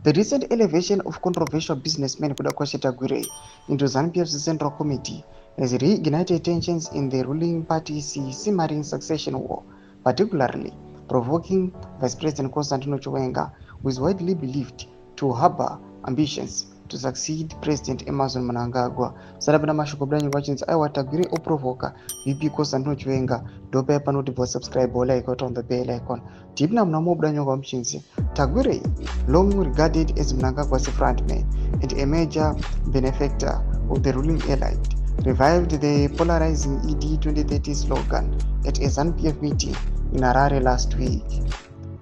The recent elevation of controversial businessman Kudakwashe Tagwire into ZANU-PF's Central Committee has reignited tensions in the ruling party's simmering succession war, particularly provoking Vice President Constantino Chiwenga, who is widely believed to harbor ambitions to succeed President Emmerson Mnangagwa. Sarabana mashoko bwanyu kwachinzi aiwa Tagwire oprovoka VP Constantino Chiwenga ndopa panoti vo subscribe like on the bell icon. Tipna mnamo bwanyu kwa mchinzi Tagwire, long regarded as Mnangagwa's frontman and a major benefactor of the ruling elite, revived the polarizing ED 2030 slogan at a ZANU-PF meeting in Harare last week.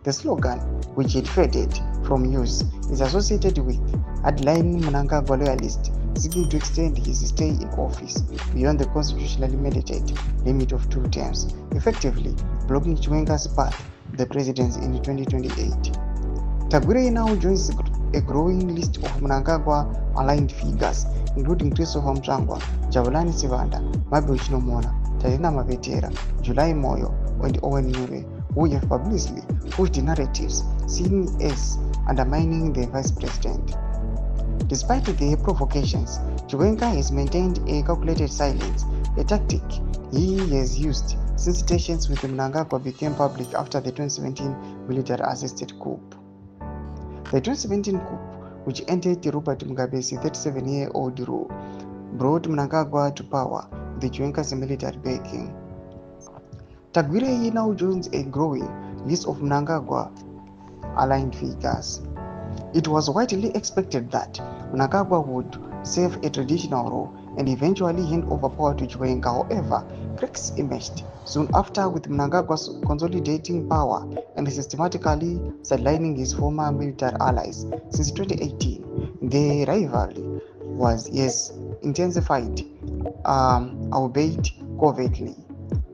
The slogan, which had faded from use, is associated with headlining Mnangagwa loyalists seeking to extend his stay in office beyond the constitutionally mandated limit of 2 terms, effectively blocking Chiwenga's path to the presidency in 2028. Tagwire now joins a growing list of Mnangagwa-aligned figures, including Christopher Mchangwa, Jabulani Sivanda, Mabel Chinomona, Tarina Mavetera, Julai Moyo, and Owen Nure, who have publicly pushed narratives seen as undermining the vice president. Despite the provocations, Chiwenga has maintained a calculated silence, a tactic he has used since tensions with Mnangagwa became public after the 2017 military-assisted coup. The 2017 coup, which ended Robert Mugabe's 37-year-old rule, brought Mnangagwa to power with Chiwenga's military backing. Tagwire now joins a growing list of Mnangagwa-aligned figures. It was widely expected that Mnangagwa would serve a traditional role and eventually hand over power to Chiwenga. However, cracks emerged soon after, with Mnangagwa consolidating power and systematically sidelining his former military allies. Since 2018, the rivalry has intensified, albeit covertly.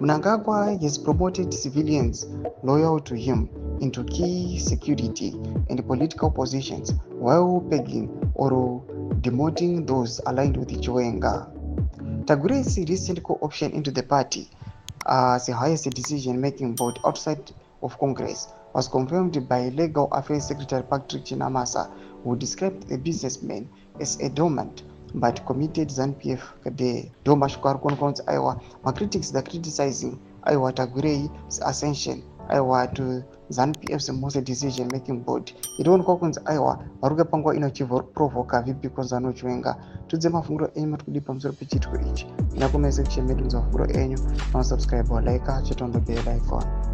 Mnangagwa has promoted civilians loyal to him into key security and political positions, while pegging or demoting those aligned with Chiwenga. Tagwire's recent co-option into the party as the highest decision-making board outside of Congress was confirmed by Legal Affairs Secretary Patrick Chinamasa, who described the businessman as a dormant but committed ZANU-PF cadre. Doma Shukar Konkon's Iowa, my critics are criticizing Iowa Tagwire's ascension Iowa to ZANU-PF's most decision-making board. Iron Kokons Iowa, Maruga Pangwa Inochivo provoca VP Konzano Chiwenga, to the Mafuro aim to keep Pamsur Pichit for each. In a comment section, made of Furo Enyo, non subscribe or like, chat on the bell icon.